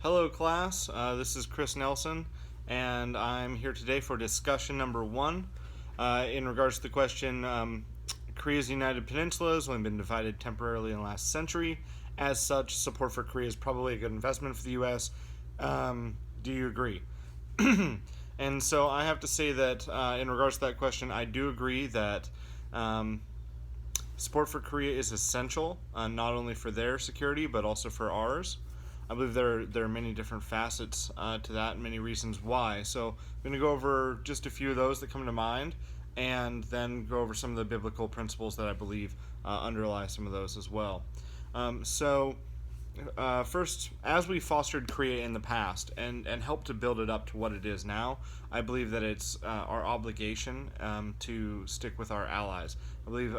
Hello, class. This is Chris Nelson, and I'm here today for discussion number one in regards to the question Korea's United Peninsula has only been divided temporarily in the last century. As such, support for Korea is probably a good investment for the U.S. Do you agree? And so I have to say that in regards to that question, I do agree that support for Korea is essential, not only for their security but also for ours. I believe there are many different facets to that and many reasons why. So I'm going to go over just a few of those that come to mind and then go over some of the biblical principles that I believe underlie some of those as well. First, as we fostered Korea in the past and helped to build it up to what it is now, I believe that it's our obligation to stick with our allies. I believe,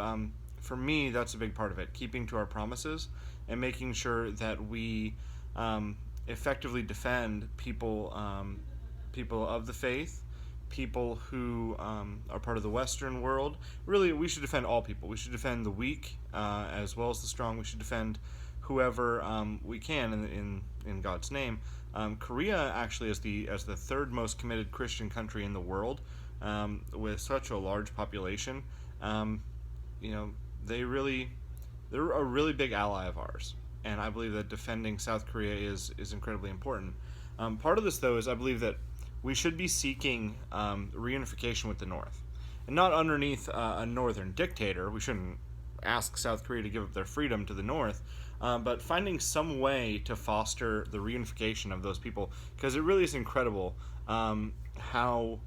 for me, that's a big part of it, keeping to our promises and making sure that we effectively defend people of the faith, people who are part of the Western world. Really, we should defend all people. We should defend the weak as well as the strong. We should defend whoever we can in God's name. Korea actually is as the third most committed Christian country in the world, with such a large population. They're a really big ally of ours, and I believe that defending South Korea is incredibly important. Part of this, though, is I believe that we should be seeking reunification with the North, and not underneath a northern dictator. We shouldn't ask South Korea to give up their freedom to the North, but finding some way to foster the reunification of those people, because it really is incredible how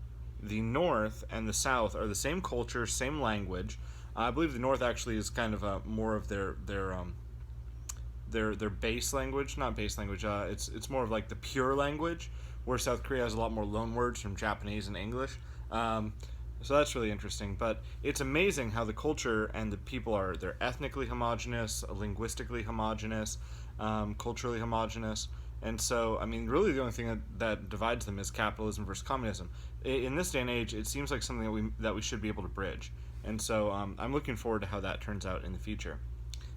the North and the South are the same culture, same language. I believe the North actually is kind of more of their base language, not base language. It's more of like the pure language, where South Korea has a lot more loan words from Japanese and English. So that's really interesting. But it's amazing how the culture and the people they're ethnically homogenous, linguistically homogenous, culturally homogenous. And so, I mean, really the only thing that divides them is capitalism versus communism. In this day and age, it seems like something that we should be able to bridge. And so I'm looking forward to how that turns out in the future.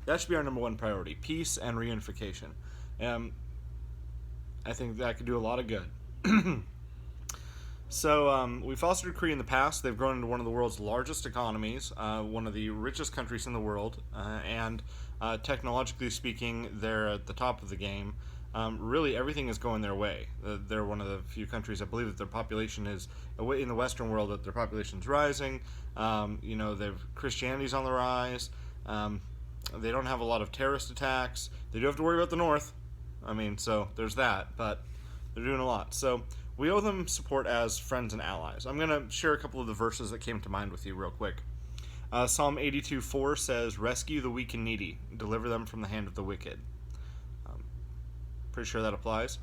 That should be our number one priority: peace and reunification. I think that could do a lot of good. So we fostered Korea in the past. They've grown into one of the world's largest economies, one of the richest countries in the world, and technologically speaking, they're at the top of the game. Really, everything is going their way. They're one of the few countries, I believe, that their population is in the Western world, that their population is rising. Christianity's on the rise. They don't have a lot of terrorist attacks. They do have to worry about the North. I mean, so there's that, but they're doing a lot. So we owe them support as friends and allies. I'm going to share a couple of the verses that came to mind with you real quick. Psalm 82:4 says, "Rescue the weak and needy, deliver them from the hand of the wicked." Pretty sure that applies.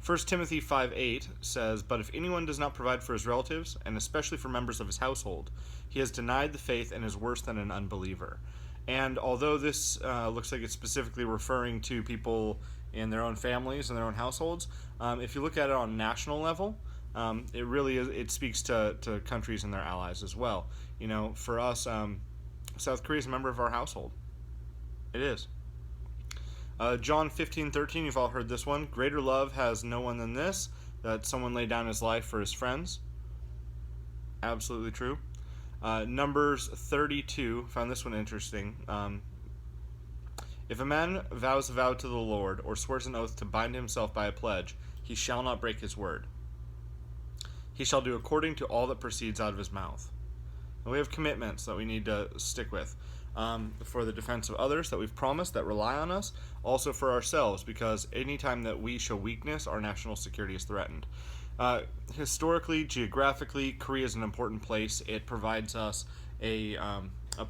1 Timothy 5:8 says, "But if anyone does not provide for his relatives, and especially for members of his household, he has denied the faith and is worse than an unbeliever." And although this looks like it's specifically referring to people in their own families and their own households, if you look at it on a national level, it really is. It speaks to countries and their allies as well. For us, South Korea is a member of our household. It is. John 15:13. You've all heard this one. "Greater love has no one than this, that someone lay down his life for his friends." Absolutely true. Numbers 32, found this one interesting. "If a man vows a vow to the Lord, or swears an oath to bind himself by a pledge, he shall not break his word. He shall do according to all that proceeds out of his mouth." And we have commitments that we need to stick with. For the defense of others that we've promised, that rely on us, also for ourselves, because anytime that we show weakness, our national security is threatened. Historically, geographically, Korea is an important place. It provides us a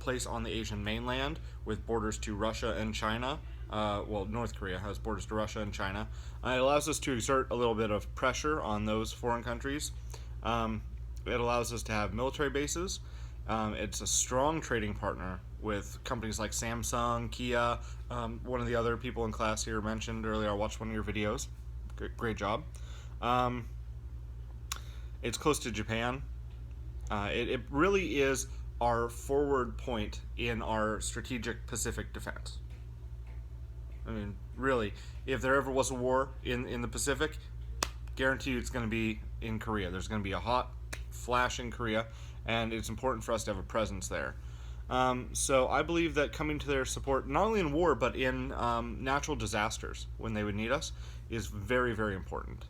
place on the Asian mainland with borders to Russia and China. North Korea has borders to Russia and China. It allows us to exert a little bit of pressure on those foreign countries. It allows us to have military bases. It's a strong trading partner with companies like Samsung, Kia. One of the other people in class here mentioned earlier, I watched one of your videos. Great job. It's close to Japan. It really is our forward point in our strategic Pacific defense. I mean, really, if there ever was a war in the Pacific, guarantee you it's going to be in Korea. There's going to be a hot flash in Korea, and it's important for us to have a presence there. So I believe that coming to their support, not only in war, but in natural disasters when they would need us, is very, very important.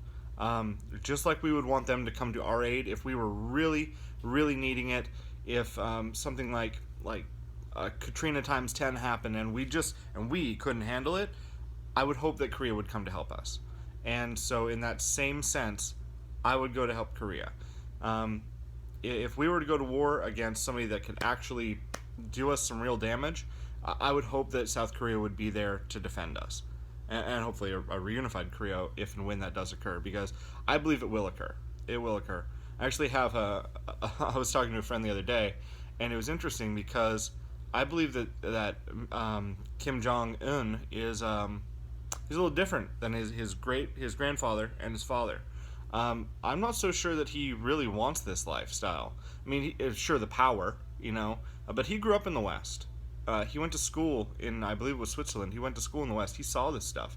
Just like we would want them to come to our aid if we were really, really needing it. If something like Katrina times 10 happened and we couldn't handle it, I would hope that Korea would come to help us. And so, in that same sense, I would go to help Korea. If we were to go to war against somebody that could actually do us some real damage, I would hope that South Korea would be there to defend us. And hopefully a reunified Korea if and when that does occur, because I believe it will occur. It will occur. I actually have I was talking to a friend the other day, and it was interesting because I believe that Kim Jong Un is he's a little different than his grandfather and his father. I'm not so sure that he really wants this lifestyle. I mean, sure, the power, but he grew up in the West. He went to school in, I believe it was Switzerland. He went to school in the West. He saw this stuff.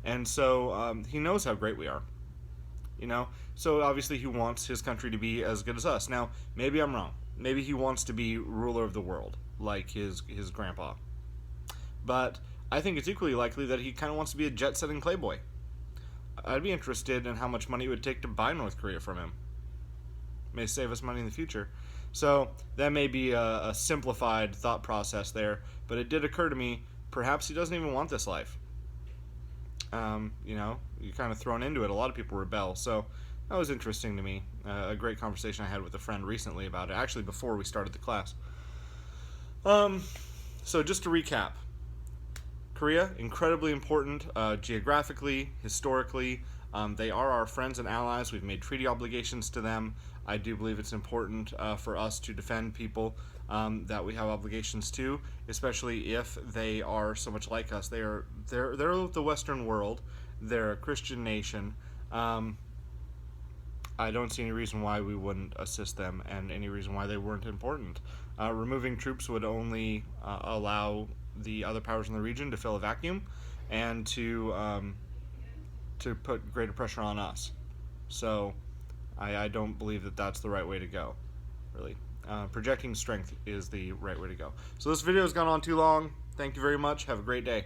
And so he knows how great we are. So obviously he wants his country to be as good as us. Now, maybe I'm wrong. Maybe he wants to be ruler of the world, like his grandpa. But I think it's equally likely that he kind of wants to be a jet-setting playboy. I'd be interested in how much money it would take to buy North Korea from him. May save us money in the future. So that may be a simplified thought process there, but it did occur to me, perhaps he doesn't even want this life. You're kind of thrown into it. A lot of people rebel, so that was interesting to me. A great conversation I had with a friend recently about it, actually before we started the class. So just to recap, Korea, incredibly important geographically, historically. They are our friends and allies. We've made treaty obligations to them. I do believe it's important for us to defend people that we have obligations to, especially if they are so much like us. They're the Western world. They're a Christian nation. I don't see any reason why we wouldn't assist them, and any reason why they weren't important. Removing troops would only allow the other powers in the region to fill a vacuum, and to put greater pressure on us. So I don't believe that that's the right way to go, really. Projecting strength is the right way to go. So this video has gone on too long. Thank you very much. Have a great day.